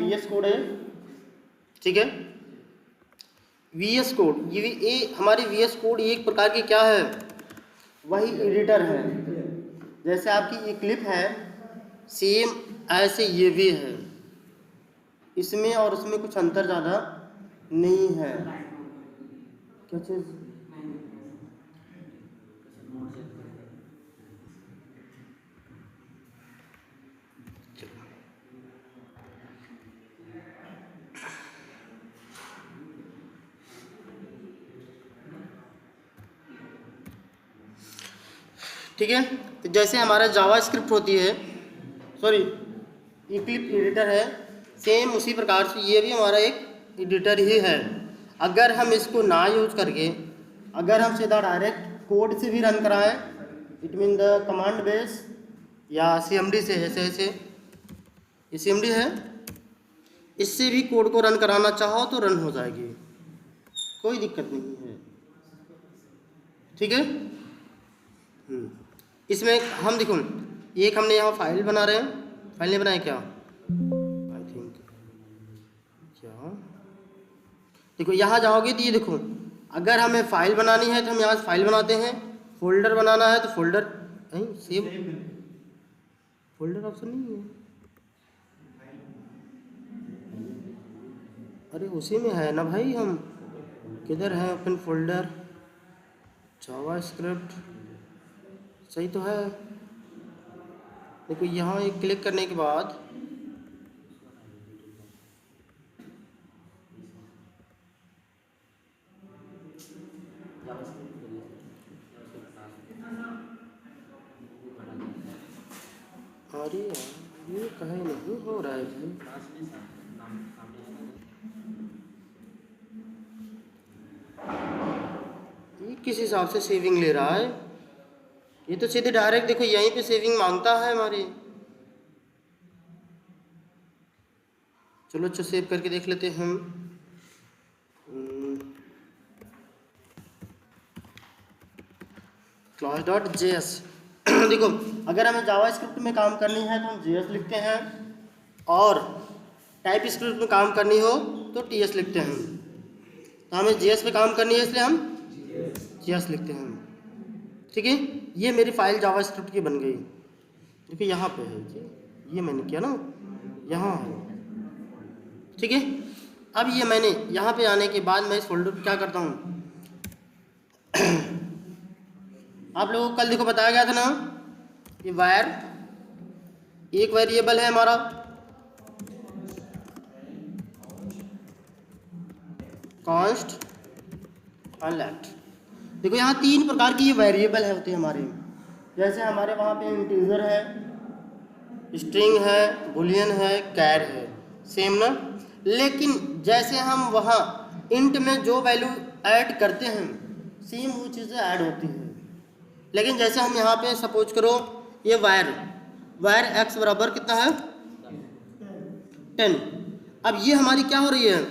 VS code है, ठीक है। VS कोड ये हमारी VS कोड एक प्रकार की क्या है, वही एडिटर है। जैसे आपकी ये क्लिप है, सेम ऐसे ये भी है, इसमें और उसमें कुछ अंतर ज़्यादा नहीं है। क्या चीज़? ठीक है, तो जैसे हमारा जावा स्क्रिप्ट होती है, सॉरी ये क्लिप एडिटर है, सेम उसी प्रकार से ये भी हमारा एक एडिटर ही है। अगर हम इसको ना यूज करके, अगर हम सीधा डायरेक्ट कोड से भी रन कराएं, it mean the command base या CMD से, ऐसे ये CMD है, इससे भी कोड को रन कराना चाहो तो रन हो जाएगी, कोई दिक्कत नहीं है, ठीक है। इसमें हम देखो, एक हमने यहाँ फाइल बना रहे हैं, फाइल नहीं बनाए क्या, आई थिंक क्या, देखो यहाँ जाओगे तो ये देखो, अगर हमें फाइल बनानी है तो हम यहाँ से फाइल बनाते हैं, फोल्डर बनाना है तो फोल्डर, सेव फोल्डर ऑप्शन नहीं है, अरे उसी में है ना भाई, हम किधर है, ओपन फोल्डर, जावा स्क्रिप्ट, सही तो है। देखो यहाँ एक क्लिक करने के बाद अरे यार ये कहीं नहीं हो रहा है भाई, ये किस हिसाब से सेविंग ले रहा है, ये तो सीधे डायरेक्ट देखो यहीं पे सेविंग मांगता है हमारी। चलो अच्छा सेव करके देख लेते हैं हम। class.js देखो अगर हमें जावा स्क्रिप्ट में काम करनी है तो हम JS लिखते हैं, और टाइप स्क्रिप्ट में काम करनी हो तो TS लिखते हैं। तो हमें JS पे काम करनी है इसलिए हम JS लिखते हैं, ठीक है। ये मेरी फाइल जावा स्क्रिप्ट की बन गई, देखिए यहाँ पे है, ये मैंने किया ना, यहाँ है, ठीक है। अब ये मैंने यहाँ पे आने के बाद मैं इस फोल्डर को क्या करता हूँ, आप लोगों को कल देखो बताया गया था ना, ये वायर एक वेरिएबल है हमारा, कॉन्स्ट अनलेफ्ट। देखो यहाँ 3 प्रकार की ये वेरिएबल है होते हैं हमारे, जैसे हमारे वहाँ पे इंटीजर है, स्ट्रिंग है, बुलियन है, कैर है, सेम ना। लेकिन जैसे हम वहाँ इंट में जो वैल्यू ऐड करते हैं सेम वो चीज़ें ऐड होती हैं। लेकिन जैसे हम यहाँ पे सपोज करो ये वायर x बराबर कितना है 10, अब ये हमारी क्या हो रही है,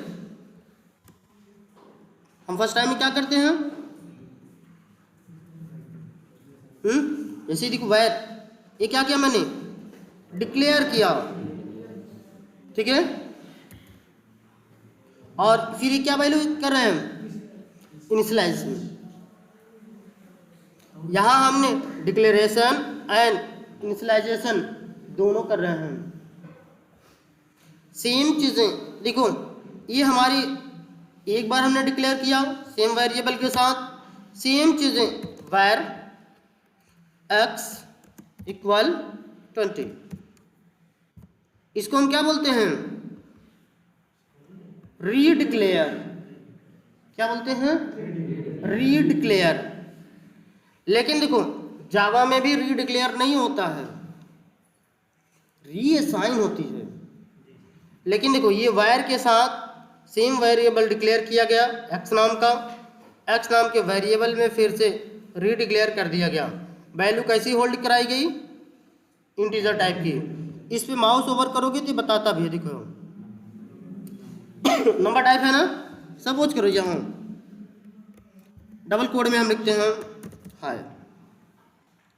हम फर्स्ट टाइम में क्या करते हैं, जैसे देखो वायर, ये क्या किया मैंने, डिक्लेयर किया, ठीक है। और फिर ये क्या वैल्यू कर रहे हैं, इनिशियलाइज में, यहाँ हमने डिक्लेरेशन एंड इनिशियलाइजेशन दोनों कर रहे हैं। सेम चीज़ें देखो, ये हमारी एक बार हमने डिक्लेयर किया सेम वेरिएबल के साथ, सेम चीज़ें वायर x इक्वल 20, इसको हम क्या बोलते हैं, रीडिक्लेयर, क्या बोलते हैं, रीडिक्लेयर। लेकिन देखो जावा में भी रीडिक्लेयर नहीं होता है, रीअसाइन होती है। लेकिन देखो ये वायर के साथ सेम वेरिएबल डिक्लेयर किया गया x नाम का, x नाम के वेरिएबल में फिर से रीडिक्लेयर कर दिया गया, वैल्यू कैसी होल्ड कराई गई, इंटीजर टाइप की। इस पे माउस ओवर करोगे तो बताता भी है, देखो नंबर टाइप है ना, सपोज करो यहाँ डबल कोड में हम लिखते हैं हाय,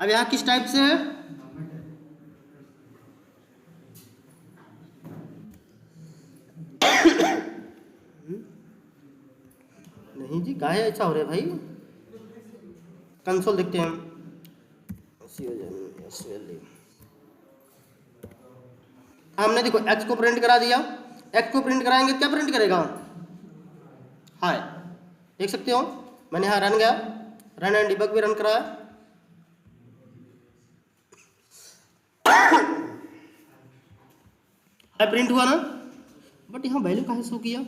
अब यहाँ किस टाइप से है, जी काहे ऐसा हो रहा है भाई? कंसोल देखते हैं। हमने देखो x को प्रिंट करा दिया, x को प्रिंट कराएंगे क्या प्रिंट करेगा? हाय, देख सकते हो मैंने यहाँ रन गया, रन एंड डिबग भी रन कराया, हाय प्रिंट हुआ ना, बट यहाँ वैल्यू कहाँ शो किया?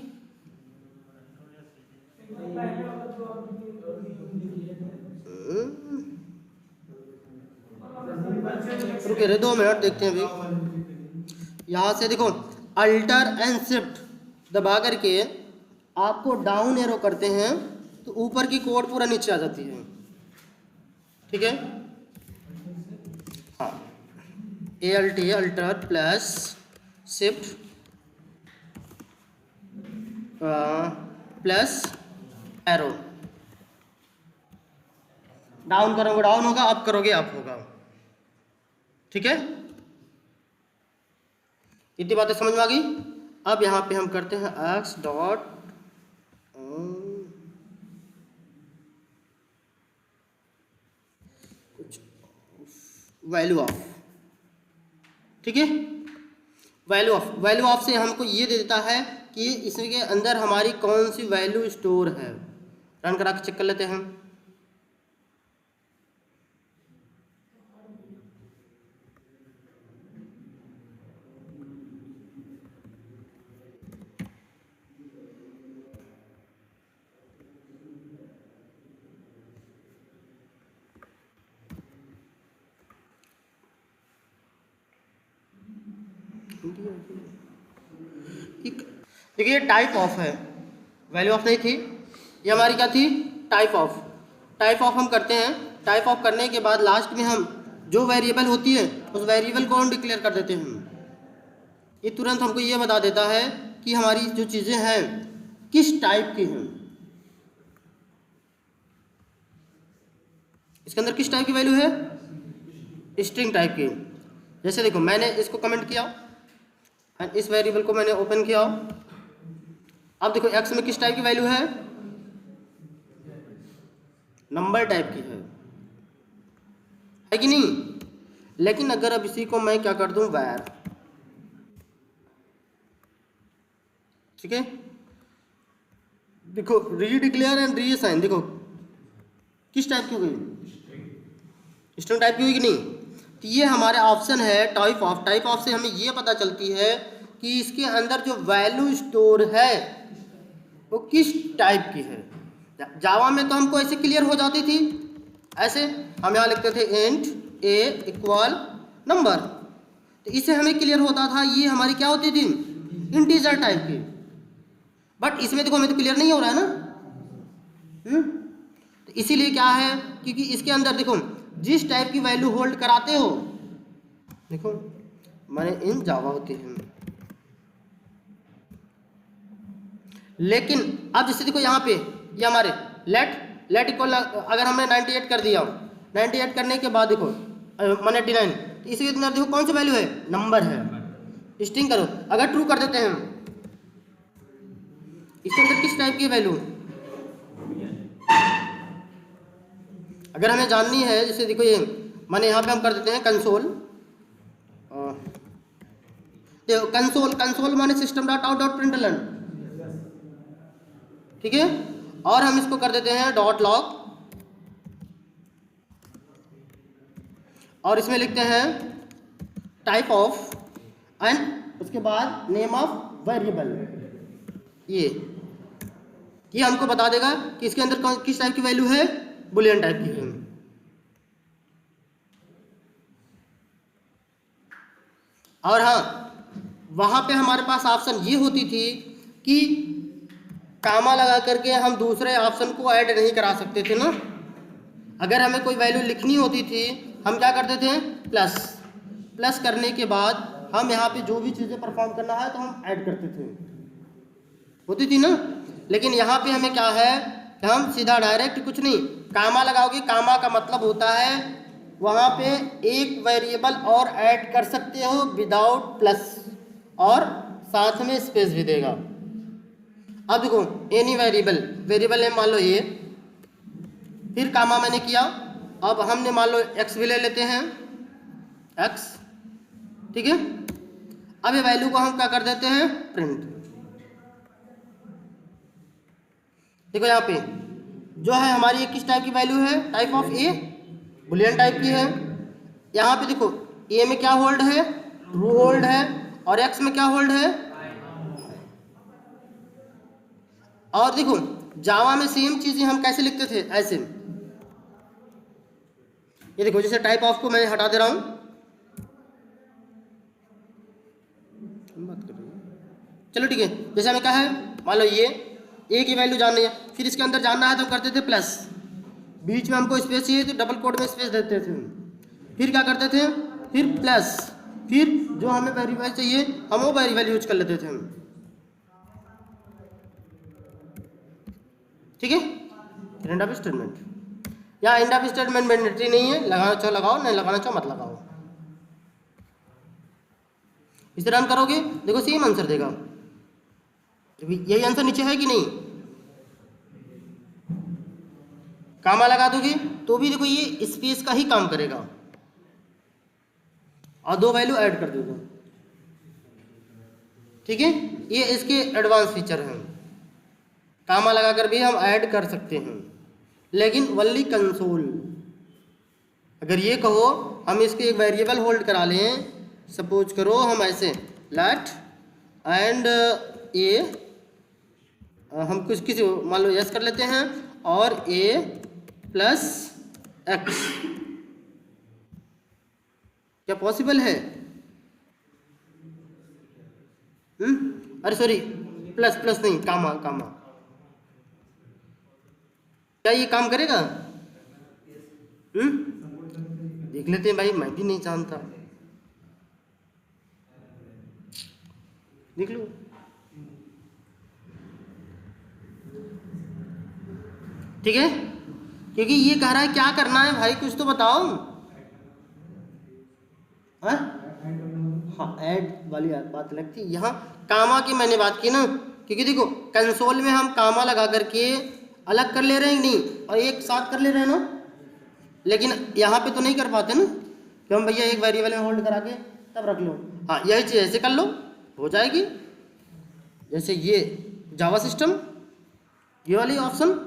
रुके रहे 2 मिनट, देखते हैं अभी। यहाँ से देखो अल्टर एंड शिफ्ट दबा करके आपको डाउन एरो करते हैं तो ऊपर की कोड पूरा नीचे आ जाती है, ठीक है। हाँ, ALT alter plus shift plus arrow, down करोगे डाउन होगा, अप करोगे अप होगा, ठीक है। इतनी बातें समझ में आ गई। अब यहाँ पे हम करते हैं x डॉट वैल्यू ऑफ, ठीक है। वैल्यू ऑफ से हमको ये दे देता है कि इसके अंदर हमारी कौन सी वैल्यू स्टोर है। रन करा के चेक कर लेते हैं। देखिए टाइप ऑफ है, वैल्यू ऑफ नहीं थी, ये हमारी क्या थी? Type of. टाइप ऑफ हम करते हैं, टाइप ऑफ करने के बाद लास्ट में हम जो वेरिएबल होती है उस वेरिएबल को हम डिक्लेयर कर देते हैं। ये तुरंत हमको ये बता देता है कि हमारी जो चीज़ें हैं किस टाइप की हैं, इसके अंदर किस टाइप की वैल्यू है? स्ट्रिंग टाइप की। जैसे देखो मैंने इसको कमेंट किया एंड इस वेरिएबल को मैंने ओपन किया। अब देखो x में किस टाइप की वैल्यू है? नंबर टाइप की है कि नहीं? लेकिन अगर अब इसी को मैं क्या कर दूं वैर, ठीक है। देखो रीडिक्लेयर एंड रीअसाइन, देखो किस टाइप की हो गई? स्ट्रिंग टाइप की हुई कि नहीं? तो ये हमारे ऑप्शन है टाइप ऑफ। टाइप ऑफ से हमें ये पता चलती है कि इसके अंदर जो वैल्यू स्टोर है वो किस टाइप की है। जावा में तो हमको ऐसे क्लियर हो जाती थी, ऐसे हम यहाँ लिखते थे इंट a इक्वल नंबर, तो इससे हमें क्लियर होता था ये हमारी क्या होती थी? इंटीजर टाइप की। बट इसमें देखो हमें तो क्लियर नहीं हो रहा है ना, तो इसीलिए क्या है, क्योंकि इसके अंदर देखो जिस टाइप की वैल्यू होल्ड कराते हो, देखो मैंने इन जावा होती है, लेकिन अब जैसे देखो यहाँ पे ये हमारे लेट इक्वल, अगर हमने 98 कर दिया, 98 करने के बाद देखो 189, तो इसके अंदर देखो कौन सी वैल्यू है? नंबर है। स्ट्रिंग करो, अगर ट्रू कर देते हैं इसके अंदर किस टाइप की वैल्यू? अगर हमें जाननी है, जैसे देखो ये माने यहाँ पे हम कर देते हैं कंसोल, देखो कंसोल माने system dot out dot println, ठीक है। और हम इसको कर देते हैं डॉट लॉग, और इसमें लिखते हैं टाइप ऑफ एंड उसके बाद नेम ऑफ वेरिएबल। ये हमको बता देगा कि इसके अंदर किस टाइप की वैल्यू है? बुलियन टाइप की है। और हाँ, वहां पे हमारे पास ऑप्शन ये होती थी कि कामा लगा करके हम दूसरे ऑप्शन को ऐड नहीं करा सकते थे ना। अगर हमें कोई वैल्यू लिखनी होती थी हम क्या करते थे? प्लस करने के बाद हम यहाँ पे जो भी चीज़ें परफॉर्म करना है तो हम ऐड करते थे, होती थी ना। लेकिन यहाँ पे हमें क्या है, हम सीधा डायरेक्ट कुछ नहीं, कामा लगाओगे। कामा का मतलब होता है वहाँ पे एक वेरिएबल और ऐड कर सकते हो विदाउट प्लस, और साथ में स्पेस भी देगा। अब देखो एनी वेरिएबल, वेरिएबल है मान लो ए, फिर कामा मैंने किया, अब हमने मान लो एक्स भी ले लेते हैं, एक्स, ठीक है। अब ये वैल्यू को हम क्या कर देते हैं, प्रिंट। देखो यहाँ पे जो है हमारी किस टाइप की वैल्यू है, type of A, Boolean type की है। यहाँ पे देखो ए में क्या होल्ड है, ट्रू होल्ड है, और एक्स में क्या होल्ड है। और देखो जावा में सेम चीजें हम कैसे लिखते थे, ऐसे, ये देखो जैसे टाइप ऑफ को मैं हटा दे रहा हूं, चलो ठीक है, जैसे हमें क्या है, मान लो ये ए की वैल्यू जाननी है, फिर इसके अंदर जानना है तो करते थे प्लस, बीच में हमको स्पेस चाहिए तो डबल कोट में स्पेस देते थे, फिर क्या करते थे, फिर प्लस, फिर जो हमें वेरिएबल चाहिए हम वो वेरिएबल यूज कर लेते थे, ठीक है। एंड ऑफ स्टेटमेंट, या एंड ऑफ स्टेटमेंट मैंडेटरी नहीं है, लगाना चाहो लगाओ, नहीं लगाना चाहो मत लगाओ। इसे रन करोगे देखो सेम आंसर देगा, यही आंसर नीचे है कि नहीं। कामा लगा दोगे तो भी देखो ये स्पेस का ही काम करेगा, और दो वैल्यू ऐड कर दोगे, ठीक है। ये इसके एडवांस फीचर हैं, कामा लगाकर भी हम ऐड कर सकते हैं, लेकिन वनली कंसोल। अगर ये कहो हम इसके एक वेरिएबल होल्ड करा लें, सपोज करो हम ऐसे लेट एंड ए, हम कुछ किसी मान लो यस कर लेते हैं, और ए प्लस एक्स, क्या पॉसिबल है? अरे सॉरी, प्लस प्लस नहीं, कामा कामा, क्या ये काम करेगा? देख लेते हैं भाई, मैं भी नहीं जानता, देख लो। ठीक है, क्योंकि ये कह रहा है क्या करना है भाई, कुछ तो बताओ। हाँ, ऐड वाली बात लगती है यहाँ, कामा की मैंने बात की ना, क्योंकि देखो कंसोल में हम कामा लगा करके अलग कर ले रहे हैं नहीं, और एक साथ कर ले रहे हैं ना, लेकिन यहाँ पे तो नहीं कर पाते ना कि हम भैया एक वेरिएबल में होल्ड करा के तब रख लो। हाँ, यही चीज़ ऐसे कर लो, हो जाएगी। जैसे ये जावा सिस्टम, ये वाली ऑप्शन,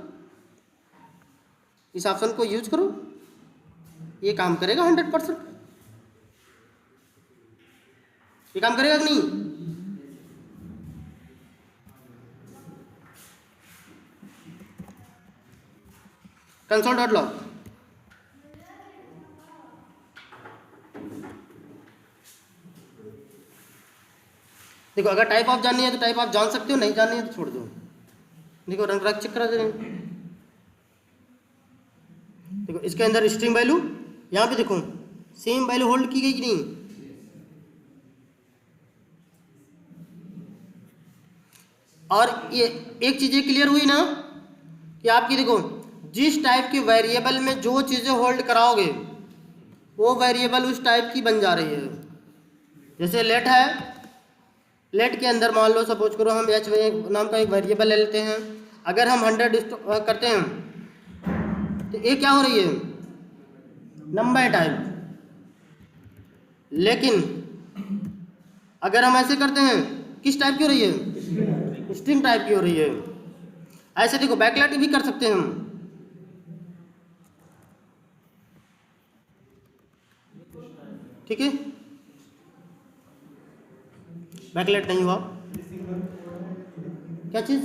इस ऑप्शन को यूज करो, ये काम करेगा 100%। ये काम करेगा कि नहीं? console.log, देखो अगर टाइप ऑफ जाननी है तो टाइप ऑफ जान सकते हो, नहीं जाननी है तो छोड़ दो। देखो रंग रख चेक करा दे, देखो इसके अंदर स्ट्रिंग वैल्यू, यहाँ पे देखो सेम वैल्यू होल्ड की गई कि नहीं। और ये एक चीज़ क्लियर हुई ना कि आपकी देखो जिस टाइप के वेरिएबल में जो चीज़ें होल्ड कराओगे वो वेरिएबल उस टाइप की बन जा रही है। जैसे लेट है, लेट के अंदर मान लो सपोज करो हम एच नाम का एक वेरिएबल ले लेते हैं, अगर हम 100 करते हैं तो ये क्या हो रही है, नंबर टाइप। लेकिन अगर हम ऐसे करते हैं किस टाइप की हो रही है, स्ट्रिंग टाइप की हो रही है। ऐसे देखो बैकलेट भी कर सकते हैं हम, ठीक है। बैकलेट नहीं हुआ, क्या चीज,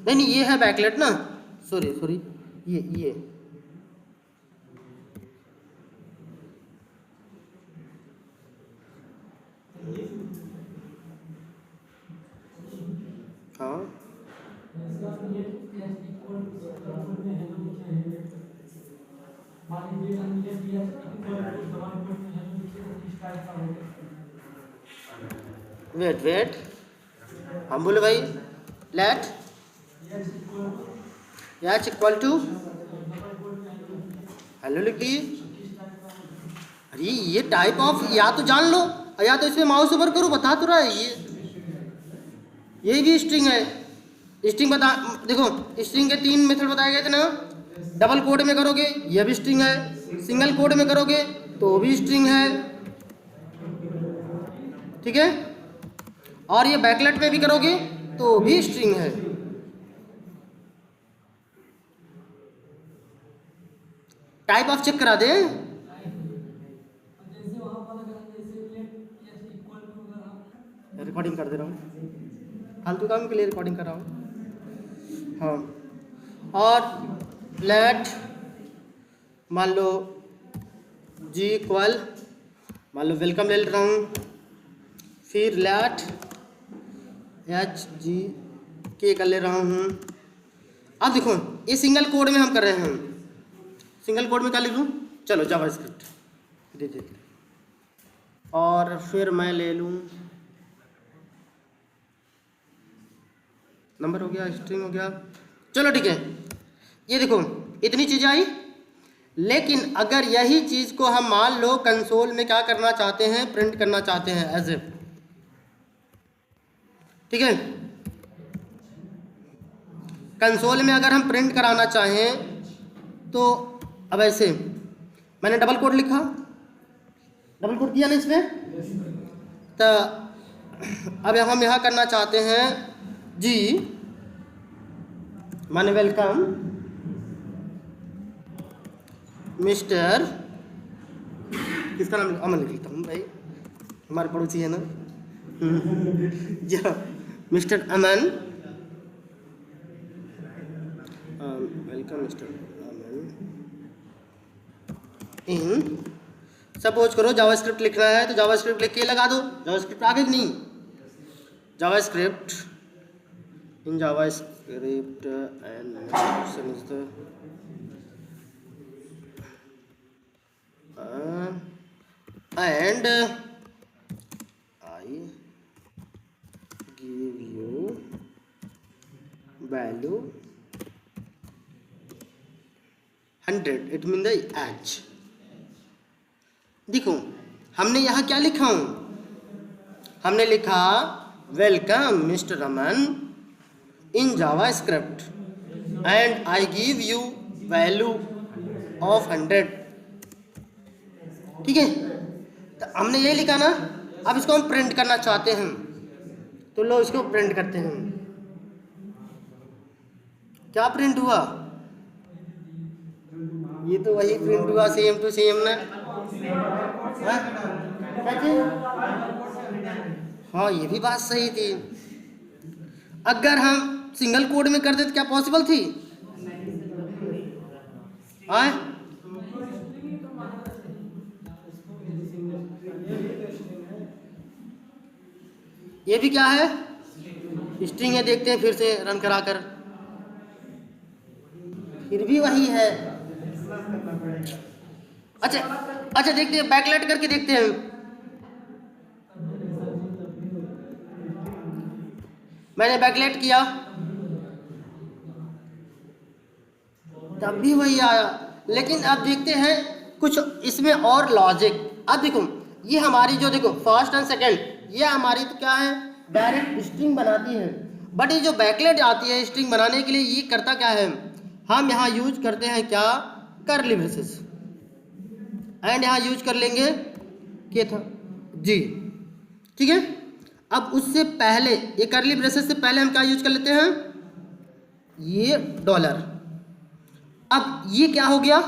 नहीं ये है बैकलेट ना, सॉरी सॉरी, ये हाँ वेट हम बोले भाई let H equal to hello लिख दिए। अरे ये टाइप ऑफ या तो जान लो या तो इसमें माउस ऊपर करो, बता तो रहा है ये। यही भी स्ट्रिंग है। स्ट्रिंग बता, देखो स्ट्रिंग के 3 मेथड बताए गए थे ना। डबल कोड में करोगे यह भी स्ट्रिंग है, सिंगल कोड में करोगे तो भी स्ट्रिंग है, ठीक है, और ये बैकलेट में भी करोगे तो भी स्ट्रिंग है। टाइप ऑफ चेक करा दें। रिकॉर्डिंग कर दे रहा हूँ, फालतू काम के लिए रिकॉर्डिंग कर रहा हूँ। हाँ, और लेट मान लो जी इक्वल, मान लो वेलकम ले रहा हूँ, फिर लेट एच जी के कर ले रहा हूँ। अब देखो ये सिंगल कोड में हम कर रहे हैं, सिंगल कोड में क्या लिख लूँ, चलो जावास्क्रिप्ट दे देते, और फिर मैं ले लूँ नंबर हो गया, स्ट्रिंग हो गया, चलो ठीक है। ये देखो इतनी चीज़ आई, लेकिन अगर यही चीज़ को हम मान लो कंसोल में क्या करना चाहते हैं, प्रिंट करना चाहते हैं एज ए, ठीक है, कंसोल में अगर हम प्रिंट कराना चाहें तो अब ऐसे मैंने डबल कोड लिखा, डबल कोड किया ना इसमें, तो अब हम यहाँ करना चाहते हैं जी माने वेलकम मिस्टर, किसका नाम अमन लिख लेता हूँ भाई, हमारे पड़ोसी है ना या मिस्टर अमन, वेलकम मिस्टर अमन इन, सपोज करो जावास्क्रिप्ट लिखना है तो जावास्क्रिप्ट लिख के लगा दो, जावास्क्रिप्ट आगे कि नहीं, JavaScript in JavaScript and next is the and I give you value 100, it means the edge। देखो हमने यहाँ क्या लिखा हूँ, हमने लिखा welcome mister Raman in JavaScript and I give you value of 100, ठीक है, तो हमने ये लिखा ना। अब इसको हम प्रिंट करना चाहते हैं तो लो इसको प्रिंट करते हैं, क्या प्रिंट हुआ, ये तो वही प्रिंट हुआ सेम टू सेम ना, हाँ ये भी बात सही थी। अगर हम सिंगल कोड में कर देते तो क्या पॉसिबल थी, हाँ ये भी क्या है, स्ट्रिंग है, देखते हैं फिर से रन कराकर, फिर भी वही है। अच्छा देखते हैं, बैकलेट करके देखते हैं, मैंने बैकलेट किया तब भी वही आया, लेकिन अब देखते हैं कुछ इसमें और लॉजिक। अब देखो ये हमारी जो देखो फर्स्ट एंड सेकंड ये हमारी तो क्या है, डायरेक्ट स्ट्रिंग बनाती है, बट ये जो बैकलेट आती है स्ट्रिंग बनाने के लिए ये करता क्या है, हम यहाँ यूज करते हैं क्या, कर्ली ब्रेसेस, एंड यहाँ यूज कर लेंगे क्या था जी, ठीक है। अब उससे पहले ये कर्ली ब्रेसेस से पहले हम क्या यूज कर लेते हैं, ये डॉलर। अब ये क्या हो गया,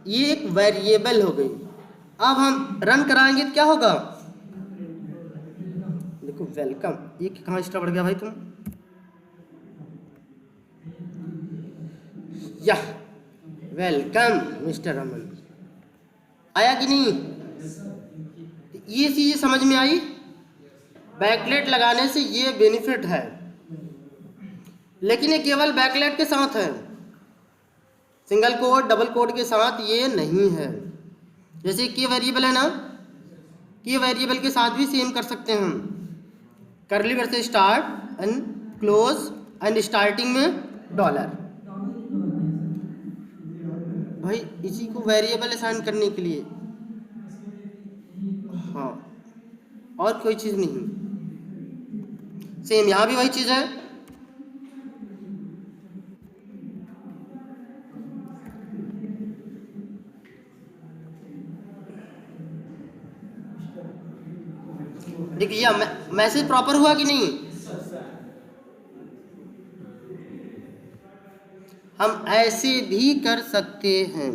ये एक वेरिएबल हो गई। अब हम रन कराएंगे तो क्या होगा, देखो वेलकम, ये कहाँ एक्स्ट्रा बढ़ गया भाई तुम, या वेलकम मिस्टर रमन, आया कि नहीं, ये चीज़ समझ में आई, बैकलेट लगाने से ये बेनिफिट है, लेकिन ये केवल बैकलेट के साथ है, सिंगल कोड डबल कोड के साथ ये नहीं है। जैसे की वेरिएबल है ना, की वेरिएबल के साथ भी सेम कर सकते हैं हम, curly braces start and close and starting में डॉलर, भाई इसी को वेरिएबल असाइन करने के लिए, हाँ और कोई चीज़ नहीं। सेम यहाँ भी वही चीज़ है। देखिए मैसेज प्रॉपर हुआ कि नहीं? हम ऐसे भी कर सकते हैं,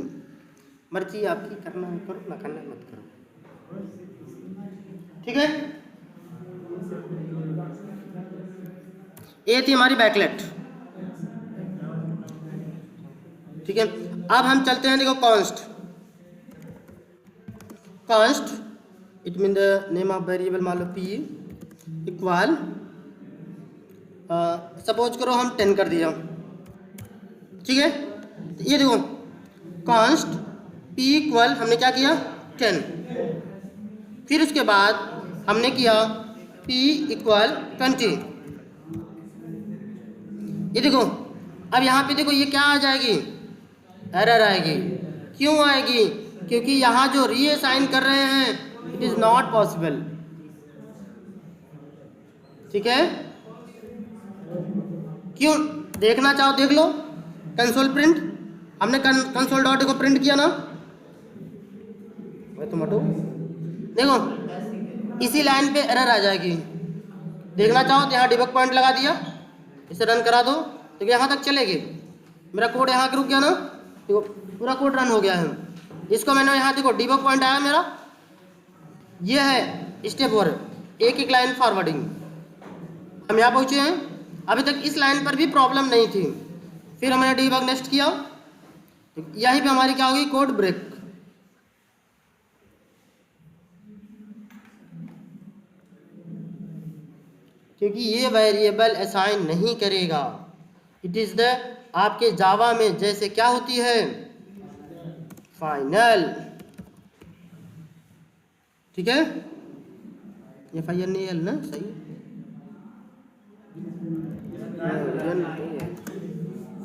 मर्जी आपकी, करना है करो, ना करना है मत करो, ठीक है। ये थी हमारी बैकलेट, ठीक है। अब हम चलते हैं, देखो const. Const it mean the name of variable, मान लो p इक्वल, सपोज करो हम 10 कर दिया, ठीक है। तो ये देखो कॉन्स्ट p इक्वल, हमने क्या किया 10, फिर उसके बाद हमने किया p इक्वल 20। ये देखो अब यहाँ पे देखो ये क्या आ जाएगी, एरर आएगी। क्यों आएगी? क्योंकि यहाँ जो रीअसाइन कर रहे हैं इट इज नॉट पॉसिबल, ठीक है। क्यों? देखना चाहो देख लो, कंसोल प्रिंट, हमने कंसोल डॉट को प्रिंट किया ना, तो मटो देखो इसी लाइन पे एरर आ जाएगी। देखना चाहो तो यहाँ डिबग पॉइंट लगा दिया, इसे रन करा दो तो यहाँ तक चलेगी। मेरा कोड यहाँ रुक गया ना, देखो पूरा कोड रन हो गया है। इसको मैंने यहाँ देखो डिबग पॉइंट आया मेरा, ये है स्टेप 4, एक एक लाइन फॉरवर्डिंग। हम यहाँ पहुँचे हैं, अभी तक इस लाइन पर भी प्रॉब्लम नहीं थी, फिर हमने डिबग नेक्स्ट किया, तो यहीं पे हमारी क्या होगी, कोड ब्रेक। क्योंकि ये वेरिएबल असाइन नहीं करेगा। इट इज द, आपके जावा में जैसे क्या होती है, फाइनल, ठीक है। ये फाइनल ना, सही,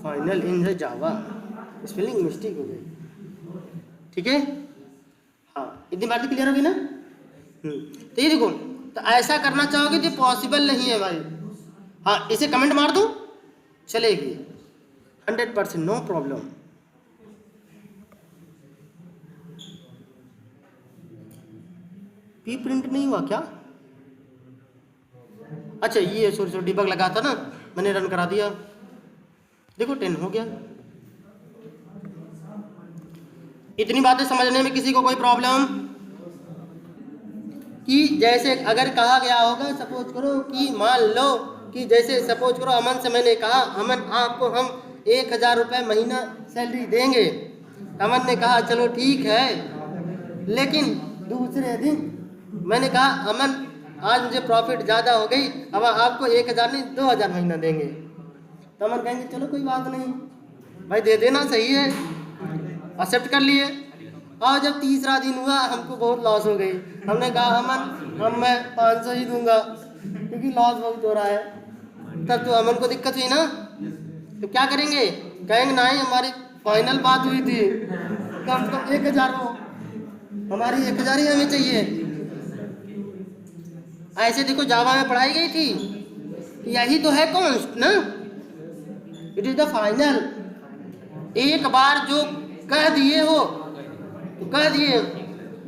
final in the Java, spelling mistake हो गई, ठीक है। हाँ इतनी बात क्लियर होगी ना। तो ये देखो, तो ऐसा करना चाहोगे तो पॉसिबल नहीं है भाई। हाँ इसे कमेंट मार दो, चलेगी 100%, नो प्रॉब्लम। पी प्रिंट नहीं हुआ क्या? अच्छा ये सॉरी डिबग लगा था ना, मैंने रन करा दिया, देखो 10 हो गया। इतनी बातें समझने में किसी को कोई प्रॉब्लम? कि जैसे अगर कहा गया होगा, सपोज करो कि मान लो कि जैसे सपोज करो अमन से मैंने कहा, अमन आपको हम 1000 रुपये महीना सैलरी देंगे। अमन ने कहा चलो ठीक है, लेकिन दूसरे दिन मैंने कहा अमन आज मुझे प्रॉफिट ज़्यादा हो गई, अब आपको 1000 नहीं 2000 महीना देंगे। तो अमन कहेंगे चलो कोई बात नहीं भाई, दे देना, सही है, एक्सेप्ट कर लिए। और जब तीसरा दिन हुआ हमको बहुत लॉस हो गई, हमने कहा अमन मैं 500 ही दूंगा क्योंकि लॉस बहुत हो रहा है। तब तो अमन को दिक्कत हुई ना, तो क्या करेंगे, कहेंगे नहीं हमारी फाइनल बात हुई थी, कम से कम 1000 हो, हमारी 1000 ही हमें चाहिए। ऐसे देखो जावा में पढ़ाई गई थी, यही तो है कॉन्स्ट ना, इट इज द फाइनल। एक बार जो कह दिए हो तो कह दिए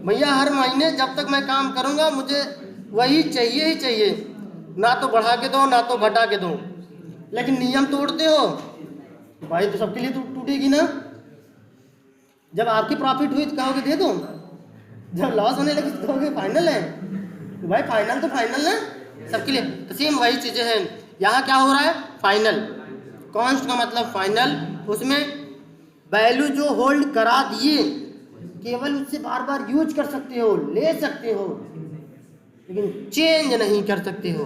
भैया, हर महीने जब तक मैं काम करूंगा मुझे वही चाहिए ही चाहिए, ना तो बढ़ा के दो ना तो घटा के दो। लेकिन नियम तोड़ते हो भाई तो सबके लिए तो टूटेगी ना। जब आपकी प्रॉफिट हुई तो कहोगे दे दो, जब लॉस होने लगी तो कहोगे फाइनल है, तो भाई फाइनल तो फाइनल है सबके लिए। तो सेम वही चीज़ें हैं, यहाँ क्या हो रहा है, फाइनल। कॉन्स्ट का मतलब फाइनल, उसमें वैल्यू जो होल्ड करा दिए केवल उससे बार बार यूज कर सकते हो, ले सकते हो, लेकिन चेंज नहीं कर सकते हो।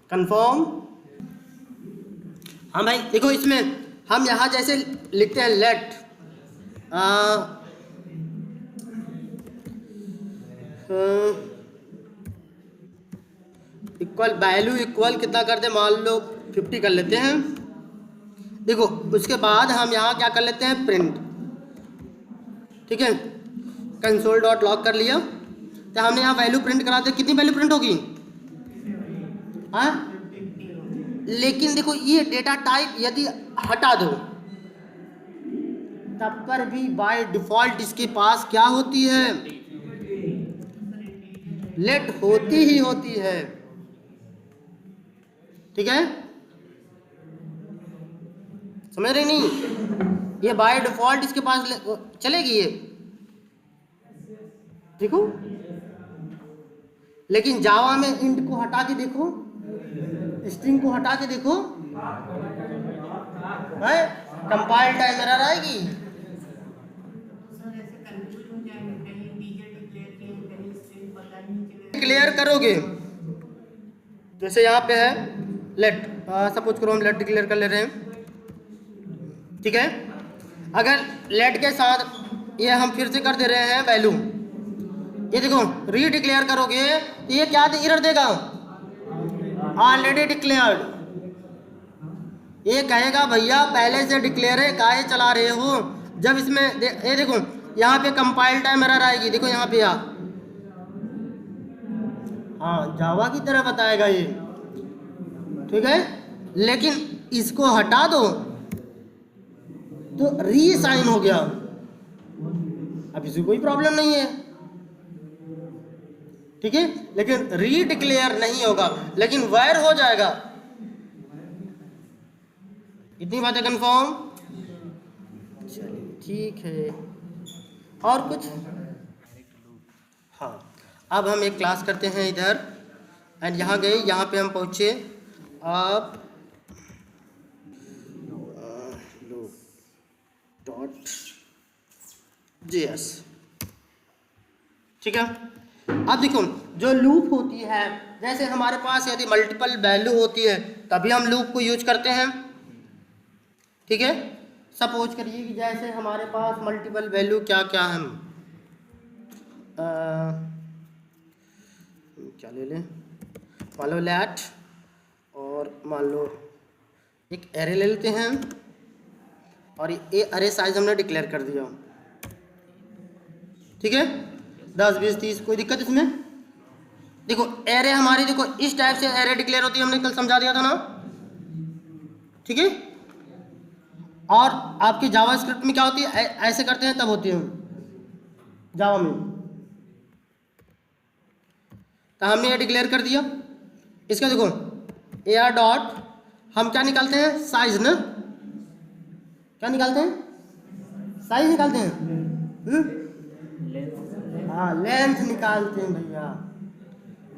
कंफर्म? हाँ भाई देखो, इसमें हम यहाँ जैसे लिखते हैं लेट इक्वल वैल्यू इक्वल कितना कर दे, मान लो 50 कर लेते हैं। देखो उसके बाद हम यहाँ क्या कर लेते हैं, प्रिंट, ठीक है। कंसोल डॉट लॉग कर लिया, तो हमने यहाँ वैल्यू प्रिंट करा दिया। कितनी वैल्यू प्रिंट होगी, हाँ, लेकिन देखो ये डेटा टाइप यदि हटा दो तब पर भी बाय डिफॉल्ट इसके पास क्या होती है, लेट होती ही होती है। ठीक है, समझ रहे नहीं, ये बाय डिफॉल्ट इसके पास चलेगी ये, देखो। लेकिन जावा में इंट को हटा के देखो, स्ट्रिंग को हटा के देखो, है कंपाइल टाइम एरर आएगी। क्लियर करोगे, जैसे यहाँ पे है लेट, सपोज करो हम लेट डिक्लेयर कर ले रहे हैं। ठीक है, अगर लेट के साथ ये हम फिर से कर दे रहे हैं वैल्यू, ये देखो री डिक्लेयर करोगे तो ये क्या एरर देगा, ऑलरेडी डिक्लेयर्ड। ये कहेगा भैया पहले से डिक्लेयर है, काहे चला रहे हो। जब इसमें ये देखो यहाँ पे कंपाइल टाइम एरर आएगी, देखो यहाँ पे हाँ जावा की तरह बताएगा ये। ठीक है, लेकिन इसको हटा दो तो री साइन हो गया, अब इसमें कोई प्रॉब्लम नहीं है। ठीक है, लेकिन री डिक्लेयर नहीं होगा, लेकिन वायर हो जाएगा। इतनी बातें कंफर्म, चलिए ठीक है। और कुछ, हाँ अब हम एक क्लास करते हैं इधर, एंड यहाँ गए, यहाँ पे हम पहुँचे आप .js। ठीक है, अब देखो जो लूप होती है, जैसे हमारे पास यदि मल्टीपल वैल्यू होती है तभी हम लूप को यूज करते हैं। ठीक है, सपोज करिए कि जैसे हमारे पास मल्टीपल वैल्यू क्या क्या है, क्या ले लें, मान लो लेट, और मान लो एक एरे ले लेते हैं, और ये अरे साइज हमने डिक्लेयर कर दिया। ठीक है, 10 20 30, कोई दिक्कत इसमें। देखो एरे हमारी, देखो इस टाइप से एरे डिक्लेयर होती है, हमने कल समझा दिया था ना। ठीक है, और आपके जावा स्क्रिप्ट में क्या होती है, ऐसे करते हैं तब होती है जावा में। तो हमने ये डिक्लेयर कर दिया, इसका देखो AR डॉट हम क्या निकालते हैं, साइज ना, क्या निकालते हैं, साइज निकालते हैं, हाँ लेंथ निकालते हैं भैया।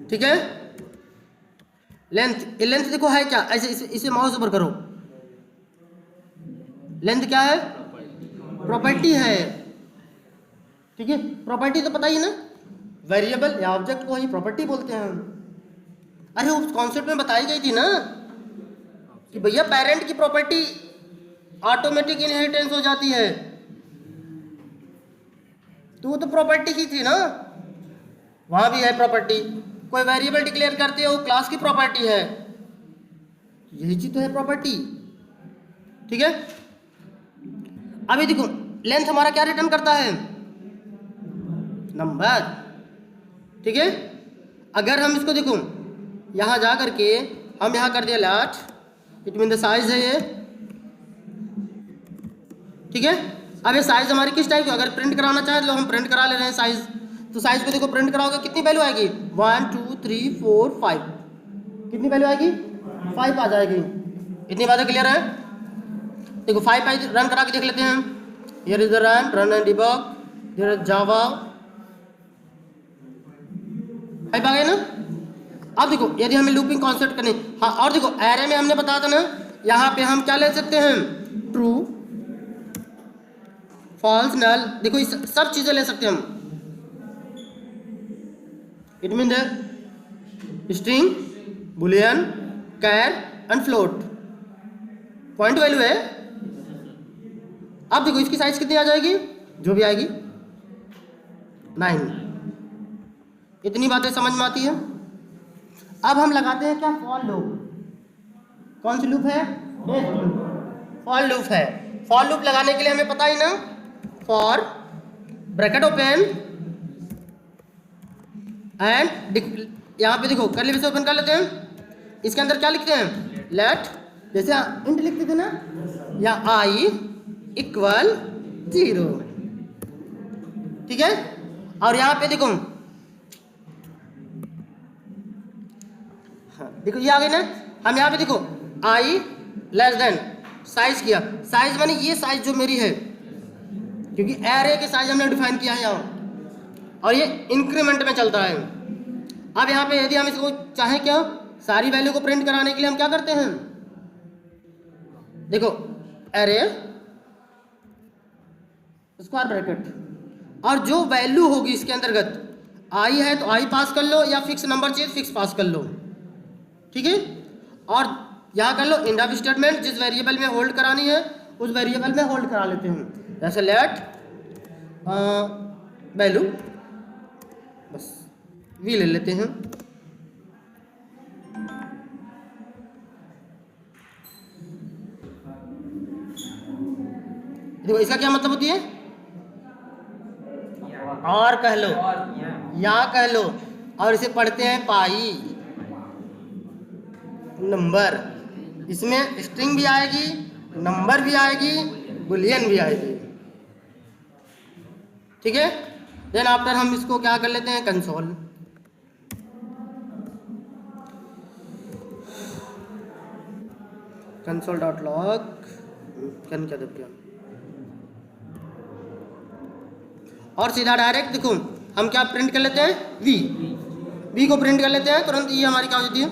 ठीक है, लेंथ, लेंथ देखो है क्या, ऐसे इसे माउस ऊपर करो, लेंथ क्या है, प्रॉपर्टी है। ठीक है, प्रॉपर्टी तो पता ही ना, वेरिएबल या ऑब्जेक्ट को ही प्रॉपर्टी बोलते हैं। अरे उस कॉन्सेप्ट में बताई गई थी ना कि भैया पेरेंट की प्रॉपर्टी ऑटोमेटिक इनहेरिटेंस हो जाती है, तो वो तो प्रॉपर्टी की थी ना, वहां भी है प्रॉपर्टी। कोई वेरिएबल डिक्लेयर करते हो, क्लास की प्रॉपर्टी है, यही चीज तो है प्रॉपर्टी। ठीक है, अभी देखो लेंथ हमारा क्या रिटर्न करता है, नंबर। ठीक है, अगर हम इसको देखो यहाँ जा करके हम यहाँ कर दिया let, it mean the size है ये। ठीक है, अब ये साइज हमारी किस टाइप की, अगर प्रिंट कराना चाहे तो हम प्रिंट करा ले रहे हैं साइज, तो साइज को देखो प्रिंट कराओगे कितनी वैल्यू आएगी, 1 2 3 4 5, कितनी वैल्यू आएगी, 5 आ जाएगी। इतनी बातें क्लियर है। देखो 5 रन करा के देख लेते हैं, here is the run and debug, here is Java, 5 आ गए ना। अब देखो यदि हमें लूपिंग कॉन्सेप्ट करनी, हाँ और देखो एरे में हमने बताया था ना, यहाँ पे हम क्या ले सकते हैं, ट्रू फॉल्स नल, देखो इस सब चीजें ले सकते हैं हम। It mean the string, boolean, char and float, point value है। अब देखो इसकी साइज कितनी आ जाएगी, जो भी आएगी 9। इतनी बातें समझ में आती है। अब हम लगाते हैं क्या, फॉर लूप। कौन सी लूप है, फॉर लूप है। फॉर लूप लगाने के लिए हमें पता ही ना, फॉर ब्रैकेट ओपन एंड यहाँ पे देखो कर्ली ब्रैकेट ओपन कर लेते हैं, इसके अंदर क्या लिखते हैं, लेट, जैसे इंट लिखते थे ना, या आई इक्वल 0, ठीक है। और यहाँ पे देखो, हाँ देखो ये आ गई ना, हम यहाँ पे देखो आई लेस देन साइज किया, साइज माने ये साइज जो मेरी है, क्योंकि एरे के साइज हमने डिफाइन किया है यहाँ, और ये इंक्रीमेंट में चलता है। अब यहाँ पे यदि हम इसको चाहें क्या, सारी वैल्यू को प्रिंट कराने के लिए हम क्या करते हैं, देखो एरे स्क्वायर ब्रैकेट, और जो वैल्यू होगी इसके अंतर्गत, आई है तो आई पास कर लो, या फिक्स नंबर चाहिए फिक्स पास कर लो, ठीक है। और यहाँ कर लो इंड ऑफ स्टेटमेंट, जिस वेरिएबल में होल्ड करानी है उस वेरिएबल में होल्ड करा लेते हैं, जैसे लेट वैल्यू, बस वी ले लेते हैं। देखो इसका क्या मतलब होती है, और कह लो, या कह लो, और इसे पढ़ते हैं पाई नंबर। इसमें स्ट्रिंग भी आएगी, नंबर भी आएगी, बुलियन भी आएगी, ठीक है। देन आफ्टर हम इसको क्या कर लेते हैं, कंसोल, कंसोल डॉट लॉग कन क्या दब गया, और सीधा डायरेक्ट देखो हम क्या प्रिंट कर लेते हैं, वी को प्रिंट कर लेते हैं तुरंत। ये हमारी क्या होती है,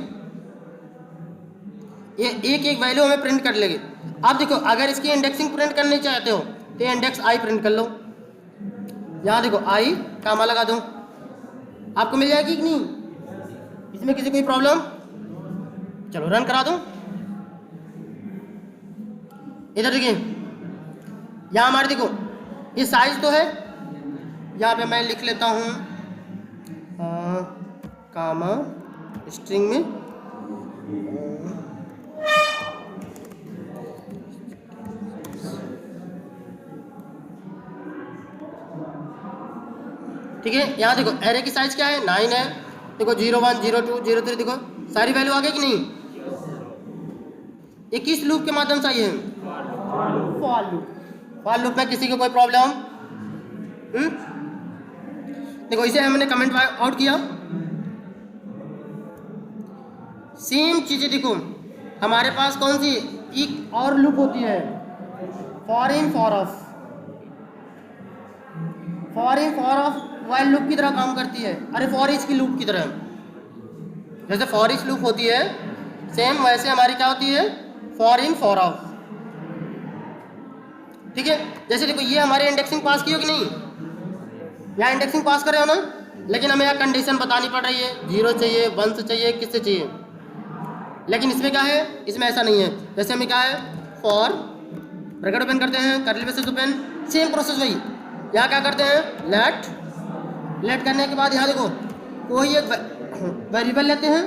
ये एक एक वैल्यू हमें प्रिंट कर लेगी। अब देखो अगर इसकी इंडेक्सिंग प्रिंट करनी चाहते हो तो इंडेक्स आई प्रिंट कर लो, यहाँ देखो आई कामा लगा दो, आपको मिल जाएगी कि नहीं, इसमें किसी कोई प्रॉब्लम, चलो रन करा दो। इधर देखिए यहाँ हमारे देखो ये साइज तो है, यहाँ पे मैं लिख लेता हूँ कामा स्ट्रिंग में ठीक है। यहाँ देखो एरे की साइज क्या है, 9 है, देखो 0 1 0 2 0 3, देखो सारी वैल्यू आ गई कि नहीं। ये किस लूप के माध्यम से आई है, फॉर लूप। फॉर लूप में किसी को कोई प्रॉब्लम, देखो इसे हमने कमेंट आउट किया। सेम चीजें देखो हमारे पास कौन सी एक और लूप होती है, for in for of, for in for of while loop की तरह काम करती है, अरे फॉर ईच की लूप की तरह। जैसे फॉर ईच लूप होती है सेम वैसे हमारी क्या होती है, फॉर इन फॉर ऑफ, ठीक है। जैसे देखो ये हमारे इंडेक्सिंग पास की हो कि नहीं, यहाँ इंडेक्सिंग पास कर रहे हो ना, लेकिन हमें यहाँ कंडीशन बतानी पड़ रही है, 0 चाहिए 1 से चाहिए किससे चाहिए, लेकिन इसमें क्या है, इसमें ऐसा नहीं है। जैसे हमें क्या है, फॉर ब्रैकेट ओपन करते हैं, curly braces open, same process वही। यहाँ क्या करते हैं, लेट करने के बाद यहाँ देखो कोई एक वेरिएबल लेते हैं,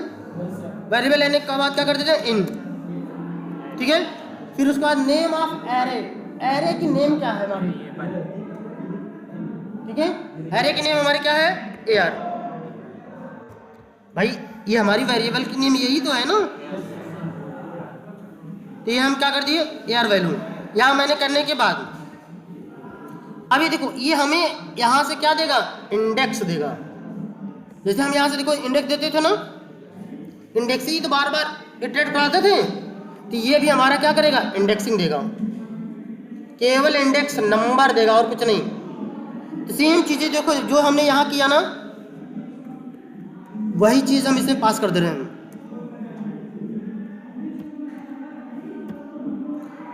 वेरिएबल लेने के बाद क्या कर देते हैं, इन, ठीक है। फिर उसके बाद नेम ऑफ एरे, एरे की नेम क्या है हमारी, ठीक है, एरे की नेम हमारी क्या है, AR। भाई ये हमारी वेरिएबल की नेम यही तो है ना, तो ये हम क्या कर दिए, AR वैल्यू। यहाँ मैंने करने के बाद अभी देखो ये हमें यहाँ से क्या देगा, इंडेक्स देगा। जैसे हम यहाँ से देखो इंडेक्स देते थे ना, इंडेक्स ही तो बार बार इटरेट कराते थे, तो ये भी हमारा क्या करेगा, इंडेक्सिंग देगा, केवल इंडेक्स नंबर देगा और कुछ नहीं। तो सेम चीजें देखो जो हमने यहाँ किया ना, वही चीज हम इसमें पास कर दे रहे हैं।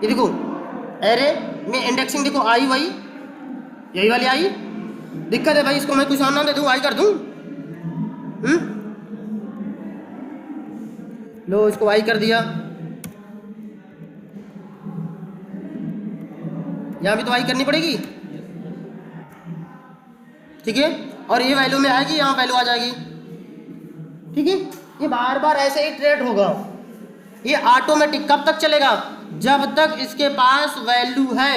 ये देखो एरे में इंडेक्सिंग देखो आई वही, यही वाली आई। दिक्कत है भाई, इसको मैं कुछ और नाम दे दूँ, आई कर दूँ, लो इसको आई कर दिया, यहाँ भी तो आई करनी पड़ेगी, ठीक है। और ये वैल्यू में आएगी, यहाँ वैल्यू आ जाएगी, ठीक है। ये बार बार ऐसे ही ट्रेड होगा, ये ऑटोमेटिक कब तक चलेगा, जब तक इसके पास वैल्यू है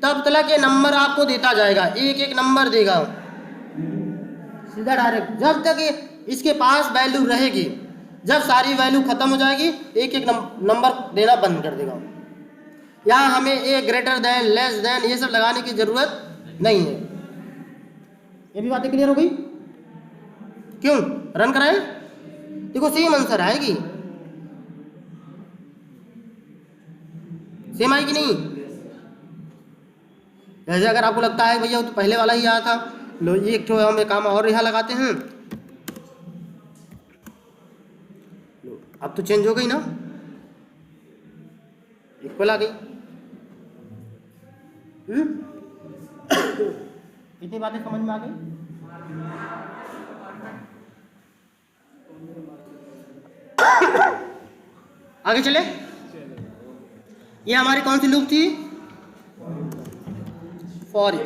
तब तक ये नंबर आपको देता जाएगा, एक एक नंबर देगा सीधा डायरेक्ट। जब तक ये इसके पास वैल्यू रहेगी जब सारी वैल्यू खत्म हो जाएगी एक एक नंबर देना बंद कर देगा। यहाँ हमें ए ग्रेटर देन, लेस देन ये सब लगाने की जरूरत नहीं है। ये भी बातें क्लियर हो गई? क्यों रन कराएं? देखो सेम आंसर आएगी, सेम आएगी नहीं? जैसे अगर आपको लगता है भैया वो तो पहले वाला ही आया था, लो ये एक ठो हम एक काम और यहाँ लगाते हैं, लो अब तो चेंज हो गई ना, इक्वल आ गई। कितनी बातें समझ में आ गई? आगे चले। ये हमारी कौन सी लूप थी? फॉरेन,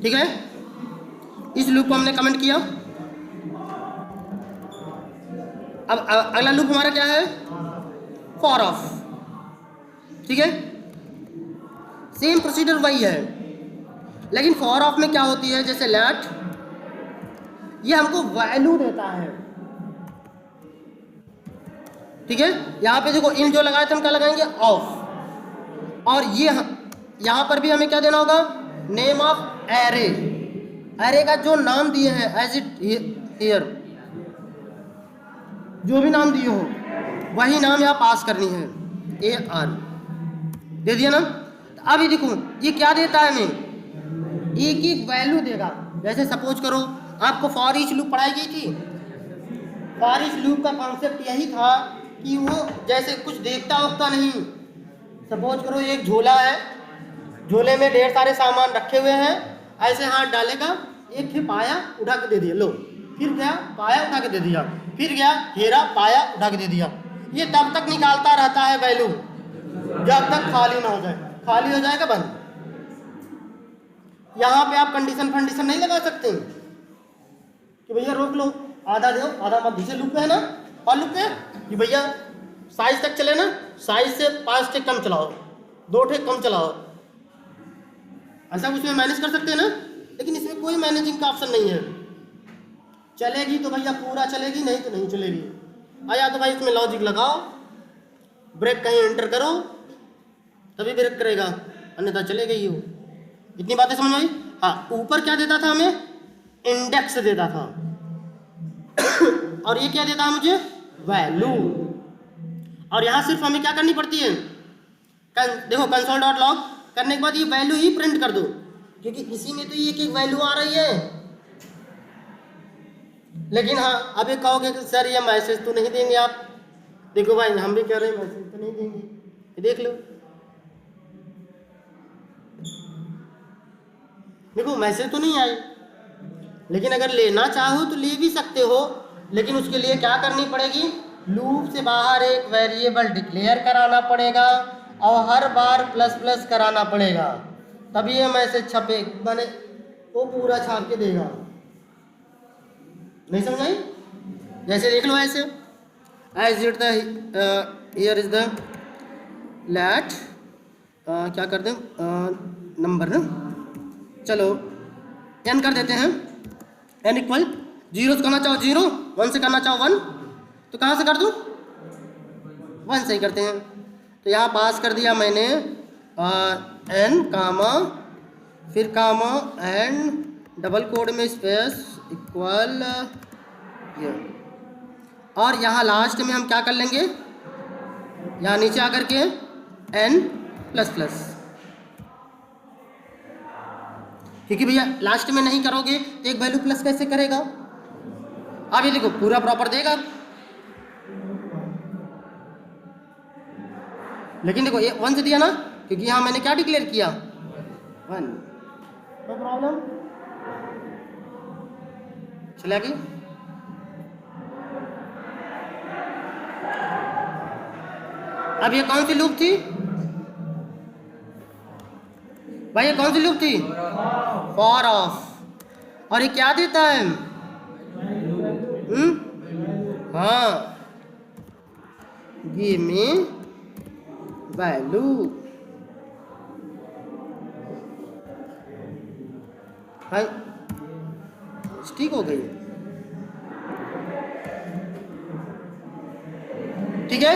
ठीक है। इस लूप को हमने कमेंट किया। अब अगला लूप हमारा क्या है? फॉर ऑफ, ठीक है। सेम प्रोसीजर वही है, लेकिन फॉर ऑफ में क्या होती है, जैसे लेट, ये हमको वैल्यू देता है, ठीक है। यहाँ पे देखो इन जो लगाए थे हम क्या लगाएंगे? ऑफ। और ये यहाँ पर भी हमें क्या देना होगा? नेम ऑफ एरे, एरे का जो नाम दिए हैं एज इट हियर, जो भी नाम दिए हो वही नाम यहाँ पास करनी है। ए आर दे दिया ना। अब ये देखो ये क्या देता है हमें? एक एक वैल्यू देगा। जैसे सपोज करो आपको फॉर ईच लूप पढ़ाई गई थी। फॉर ईच लूप का कॉन्सेप्ट यही था कि वो जैसे कुछ देखता उगता नहीं। सपोज करो एक झोला है, झोले में ढेर सारे सामान रखे हुए हैं, ऐसे हाथ डालेगा, एक ही पाया उठा के दे दिया, लो, फिर गया पाया उठा के दे दिया, फिर गया हेरा पाया उठा के दे दिया। ये तब तक निकालता रहता है वैल्यू जब तक खाली ना हो जाए, खाली हो जाएगा बंद। यहाँ पे आप कंडीशन फंडीशन नहीं लगा सकते कि भैया रोक लो, आधा दो आधा मत दीजिए। लूप पे है ना, और लूप पे कि भैया साइज तक चले ना, साइज से 5 टिक कम चलाओ, 2 टिक कम चलाओ, ऐसा उसमें मैनेज कर सकते हैं ना। लेकिन इसमें कोई मैनेजिंग का ऑप्शन नहीं है। चलेगी तो भैया पूरा चलेगी, नहीं तो नहीं चलेगी। या तो भाई इसमें लॉजिक लगाओ, ब्रेक कहीं एंटर करो तभी ब्रेक करेगा, अन्यथा चलेगा ही वो। इतनी बातें समझ में आई? हाँ, ऊपर क्या देता था हमें? इंडेक्स देता था और ये क्या देता है मुझे? वैल्यू। और यहाँ सिर्फ हमें क्या करनी पड़ती है? देखो कंसोल डॉट लॉग करने के बाद ये वैल्यू ही प्रिंट कर दो, क्योंकि इसी में तो ये एक वैल्यू आ रही है। लेकिन हाँ अब ये कहोगे कि सर ये मैसेज तो नहीं देंगे आप। देखो भाई हम भी कह रहे हैं मैसेज तो नहीं देंगे, ये देख लो। देखो मैसेज तो नहीं आए, लेकिन अगर लेना चाहो तो ले भी सकते हो, लेकिन उसके लिए क्या करनी पड़ेगी? लूप से बाहर एक वेरिएबल डिक्लेयर कराना पड़ेगा और हर बार प्लस प्लस कराना पड़ेगा, तभी ये मैसेज छपे बने, वो पूरा छाप के देगा। नहीं समझ आई? जैसे देख लो ऐसे, as it the here is the let, क्या कर दें नंबर ना, चलो n कर देते हैं, n इक्वल 0 से करना चाहो 0, 1 से करना चाहो 1, तो कहाँ से कर दूँ? 1 से ही करते हैं। तो यहाँ पास कर दिया मैंने n कामा फिर कामा एंड डबल कोड में स्पेस इक्वल ये, और यहाँ लास्ट में हम क्या कर लेंगे? यहाँ नीचे आकर के n प्लस प्लस, क्योंकि भैया लास्ट में नहीं करोगे तो एक वैल्यू प्लस कैसे करेगा? अब ये देखो पूरा प्रॉपर देगा, लेकिन देखो ये 1 से दिया ना, क्योंकि यहाँ मैंने क्या डिक्लेयर किया? 1। नो प्रॉब्लम, चला गई। अब ये कौन सी लूप थी भाई? ये कौन सी लूप थी? For of. और ये क्या देता है? हाँ, गिव मी वैल्यू। ठीक हो गई। ठीक है,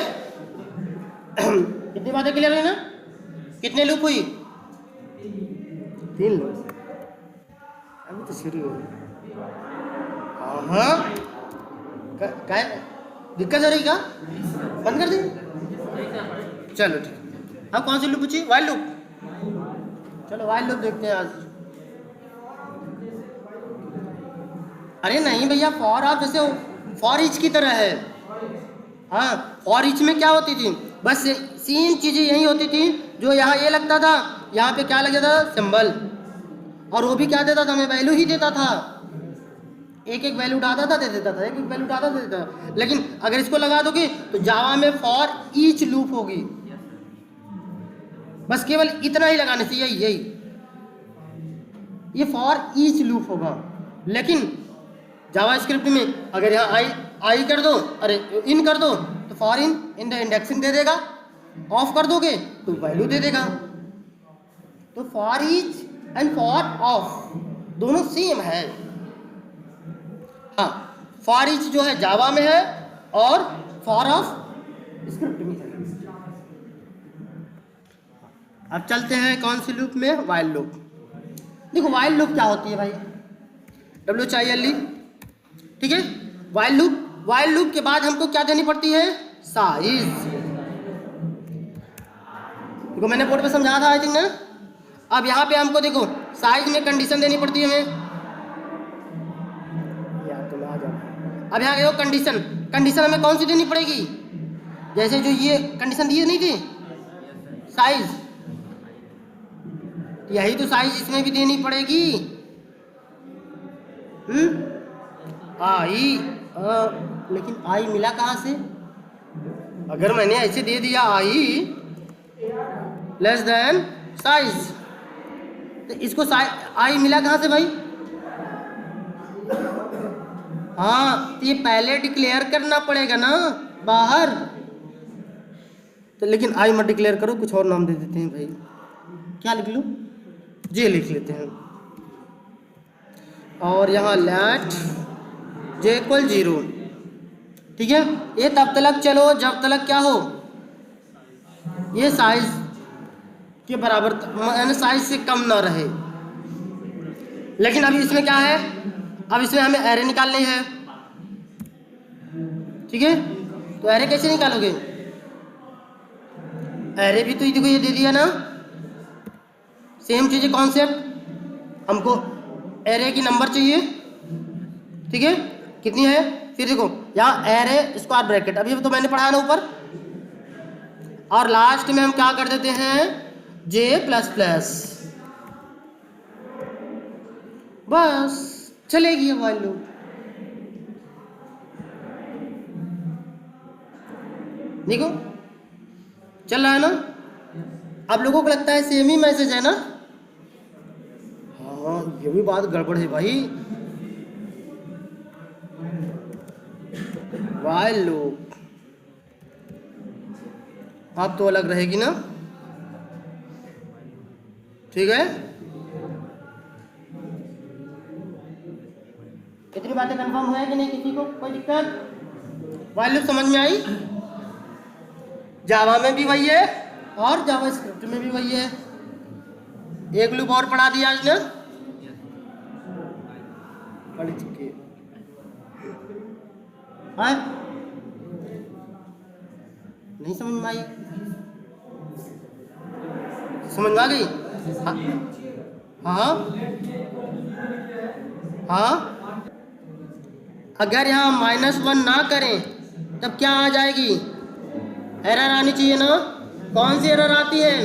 कितनी बातें क्लियर हुई ना? कितने लूप हुई? 3 लूप। अभी तो शुरू हो गई। हाँ, क्या दिक्कत हो रही क्या? बंद कर दी? चलो ठीक। अब कौन सी लूप पूछी? While loop. चलो वाइल लूप देखते हैं आज। अरे नहीं भैया, फॉर आप जैसे फॉर ईच की तरह है। हाँ, फॉर ईच में क्या होती थी? बस सेम चीज़ें यही होती थी। जो यहाँ ये लगता था, यहाँ पे क्या लग जाता था? सिंबल। और वो भी क्या देता था? हमें वैल्यू ही देता था। एक एक वैल्यू उठाता था, दे देता था, एक एक वैल्यू उठाता दे देता था। लेकिन अगर इसको लगा दोगे तो जावा में फॉर ईच लूप होगी। बस केवल इतना ही लगाने से यही ये फॉर ईच लूप होगा। लेकिन जावा स्क्रिप्ट में अगर यहाँ आई कर दो, अरे इन कर दो, तो फॉर इन द इंडेक्सिंग दे देगा। ऑफ कर दोगे तो वैल्यू दे देगा। तो for each and for of दोनों सेम है। हाँ, फॉर ईच जो है जावा में है और फॉर ऑफ स्क्रिप्ट में है। अब चलते हैं कौन सी लूप में? While loop. देखो वाइल लूप क्या होती है भाई? WHILE, ठीक है। वाइल लूप के बाद हमको क्या देनी पड़ती है? साइज। देखो मैंने बोर्ड पे समझाया था आई थिंक ना। अब यहाँ पे हमको देखो साइज में कंडीशन देनी पड़ती है हमें। अब यहाँ देखो कंडीशन हमें कौन सी देनी पड़ेगी? जैसे जो ये कंडीशन दी नहीं थी, साइज, यही तो साइज इसमें भी देनी पड़ेगी। आई लेकिन आई मिला कहाँ से? अगर मैंने ऐसे दे दिया आई लेस देन साइज, तो इसको आई मिला कहाँ से भाई? हाँ, तो ये पहले डिक्लेयर करना पड़ेगा ना बाहर। तो लेकिन आई मत डिक्लेयर करो, कुछ और नाम दे देते हैं भाई। क्या लिख लो? जे लिख लेते हैं। और यहाँ लेट जे इक्वल 0, ठीक है। ये तब तक चलो जब तक क्या हो, ये साइज के बराबर यानी साइज से कम ना रहे। लेकिन अभी इसमें क्या है? अब इसमें हमें एरे निकालनी है, ठीक है। तो एरे कैसे निकालोगे? एरे भी तो देखो ये दे दिया ना, सेम चीज़ कॉन्सेप्ट। हमको एरे की नंबर चाहिए, ठीक है, कितनी है? फिर देखो यहाँ एरे स्क्वायर ब्रैकेट, अभी तो मैंने पढ़ा ना ऊपर। और लास्ट में हम क्या कर देते हैं? J++, बस चलेगी वाइल लूप। देखो चल रहा है ना? आप लोगों को लगता है सेम ही मैसेज है ना? हाँ, ये भी बात गड़बड़ है भाई। वाइल लूप आप तो अलग रहेगी ना, ठीक है। इतनी बातें कंफर्म है कि नहीं? किसी को कोई दिक्कत? वाइल लूप समझ में आई? जावा में भी वही है और जावा स्क्रिप्ट में भी वही है। एक लूप और पढ़ा दिया आज ना, पढ़ चुके हाँ? नहीं समझ में आई? समझ में आ गई? हाँ हाँ। अगर यहाँ -1 ना करें तब क्या आ जाएगी? एरर आनी चाहिए ना। कौन सी एरर आती है?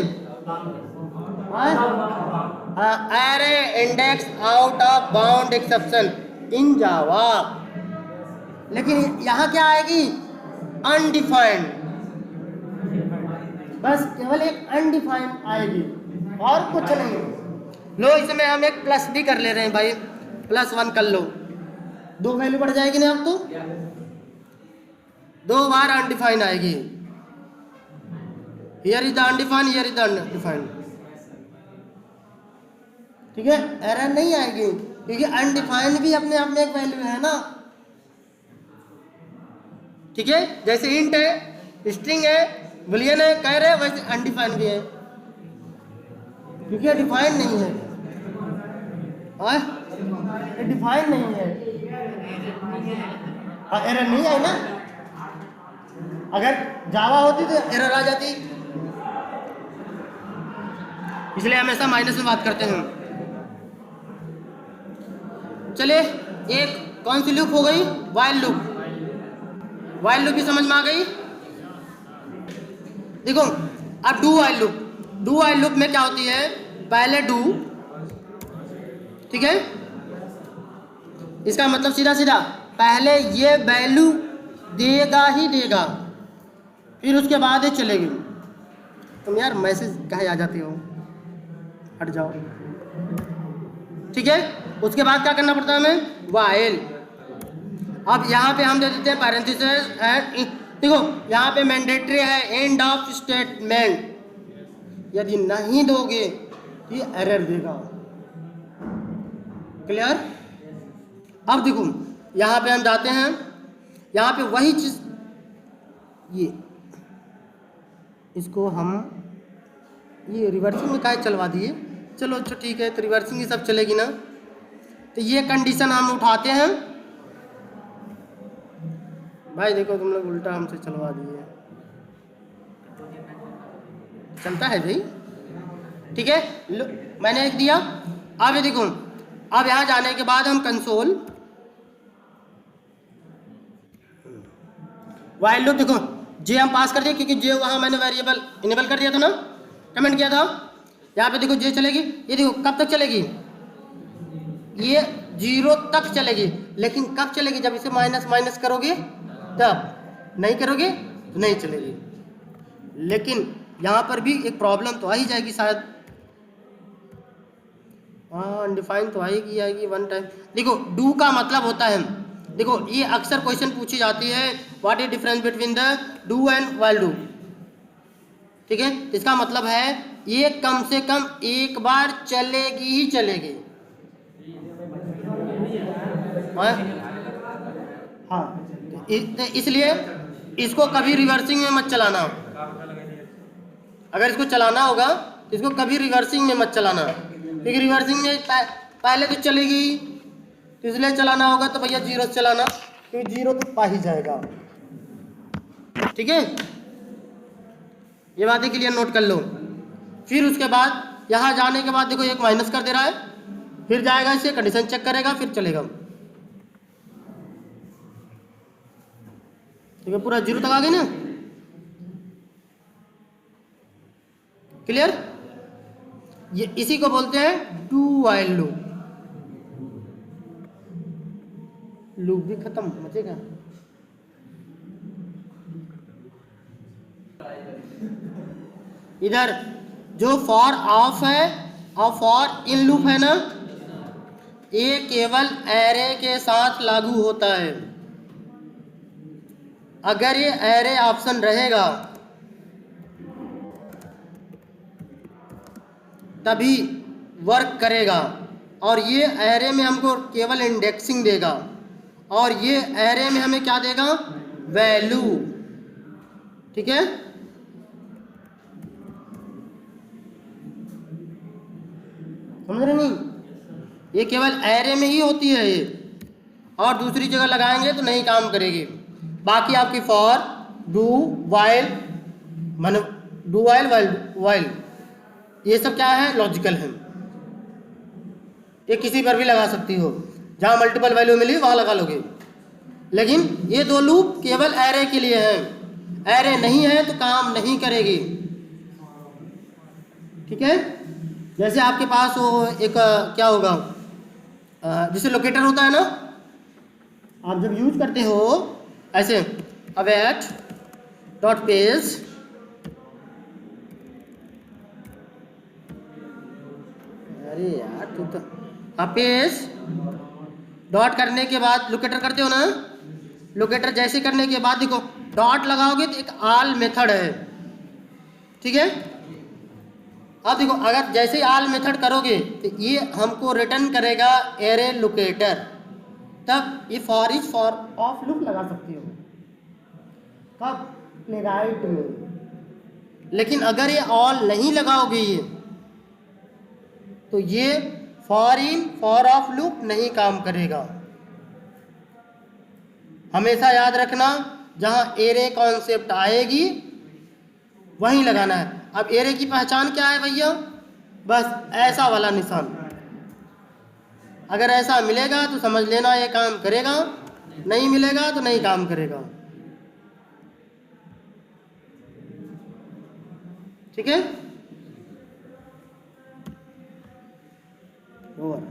Array index out of bound exception in Java. लेकिन यहाँ क्या आएगी? अनडिफाइंड। बस केवल एक अनडिफाइंड आएगी और कुछ नहीं। लो इसमें हम एक प्लस भी कर ले रहे हैं भाई, +1 कर लो, 2 वैल्यू बढ़ जाएगी ना। अब तो 2 बार अनडिफाइंड आएगी। Here is the undefined, here is the undefined, ठीक है। एरर नहीं आएगी। क्योंकि अनडिफाइंड भी अपने आप में एक वैल्यू है ना, ठीक है। जैसे इंट है, स्ट्रिंग है, बुलियन है, कैर है, वैसे अनडिफाइंड भी है, क्योंकि डिफाइंड नहीं है, डिफाइंड नहीं है। एरर नहीं आई ना, अगर जावा होती तो एरर आ जाती, इसलिए हमेशा माइनस में बात करते हैं। चलिए एक कौन सी लूप हो गई, वाइल लूप। वाइल लूप भी समझ में आ गई। देखो अब do while loop, do while loop में क्या होती है, पहले डू, ठीक है, इसका मतलब सीधा सीधा पहले ये वैल्यू देगा ही देगा, फिर उसके बाद ये चलेगी। तुम यार मैसेज कहे आ जाती हो, हट जाओ, ठीक है। उसके बाद क्या करना पड़ता है हमें, वाइल। अब यहाँ पे हम दे देते हैं पैरेंथेसिस एंड, देखो यहाँ पे मैंडेटरी है एंड ऑफ स्टेटमेंट, यदि नहीं दोगे तो ये एरर देगा। क्लियर। अब देखो यहाँ पे हम जाते हैं, यहाँ पे वही चीज, ये इसको हम ये रिवर्सिंग में क्या चलवा दिए, चलो अच्छा ठीक है, तो रिवर्सिंग ही सब चलेगी ना। तो ये कंडीशन हम उठाते हैं, भाई देखो तुम लोग उल्टा हमसे चलवा दिए, चलता है भाई, ठीक है। मैंने एक दिया, अब ये देखो, अब यहाँ जाने के बाद हम कंसोल वाइल लूप, देखो जे हम पास कर दिए, क्योंकि जे वहाँ मैंने वेरिएबल इनेबल कर दिया था ना, कमेंट किया था। यहाँ पे देखो जे चलेगी, ये देखो कब तक चलेगी, ये 0 तक चलेगी, लेकिन कब चलेगी, जब इसे माइनस माइनस करोगे तब, नहीं करोगे तो नहीं चलेगी। लेकिन यहाँ पर भी एक प्रॉब्लम तो आ ही जाएगी शायद, हाँ अनडिफाइन तो आएगी आएगी वन टाइम। देखो डू का मतलब होता है, देखो ये अक्सर क्वेश्चन पूछी जाती है, what is difference between the do and while do, ठीक है। इसका मतलब है ये कम से कम एक बार चलेगी ही चलेगी, हाँ। तो इसलिए इसको कभी रिवर्सिंग में मत चलाना, अगर इसको चलाना होगा तो इसको कभी रिवर्सिंग में मत चलाना, क्योंकि रिवर्सिंग में पहले तो चलेगी, तो इसलिए चलाना होगा तो भैया 0 से चलाना, क्योंकि 0 तो पा ही जाएगा, ठीक है। ये बातें के लिए नोट कर लो। फिर उसके बाद यहाँ जाने के बाद देखो एक माइनस कर दे रहा है, फिर जाएगा इसे कंडीशन चेक करेगा, फिर चलेगा, ठीक है। पूरा 0 तक आ गई ना, क्लियर। ये इसी को बोलते हैं डू वाइल लूप। लूप भी खत्म, मचेगा। इधर जो फॉर ऑफ है और फॉर इन लूप है ना, ये केवल एरे के साथ लागू होता है। अगर ये एरे ऑप्शन रहेगा तभी वर्क करेगा, और ये एरे में हमको केवल इंडेक्सिंग देगा, और ये एरे में हमें क्या देगा, वैल्यू, ठीक है। समझ रहे नहीं, ये केवल एरे में ही होती है ये, और दूसरी जगह लगाएंगे तो नहीं काम करेगी। बाकी आपकी फॉर, डू, वाइल, माने डू वाइल, वाइल, ये सब क्या है, लॉजिकल है, ये किसी पर भी लगा सकती हो, जहाँ मल्टीपल वैल्यू मिली वहाँ लगा लोगे। लेकिन ये 2 लूप केवल एरे के लिए है, एरे नहीं है तो काम नहीं करेगी, ठीक है। जैसे आपके पास वो एक क्या होगा, जैसे लोकेटर होता है ना, आप जब यूज करते हो ऐसे अवेट डॉट पेज, अरे यार तू तो, पेज डॉट करने के बाद लोकेटर करते हो ना, लोकेटर जैसे करने के बाद देखो डॉट लगाओगे तो एक ऑल मेथड है, ठीक है। अब देखो, अगर जैसे ऑल मेथड करोगे तो ये हमको रिटर्न करेगा एरे लोकेटर, तब ये for each for of loop लगा सकते हो कब, प्लेराइट में। लेकिन अगर ये ऑल नहीं लगाओगे ये, तो ये for in for of loop नहीं काम करेगा। हमेशा याद रखना, जहां एरे कॉन्सेप्ट आएगी वहीं लगाना है। अब एरे की पहचान क्या है भैया, बस ऐसा वाला निशान, अगर ऐसा मिलेगा तो समझ लेना ये काम करेगा, नहीं मिलेगा तो नहीं काम करेगा। ठीक है, ओवर।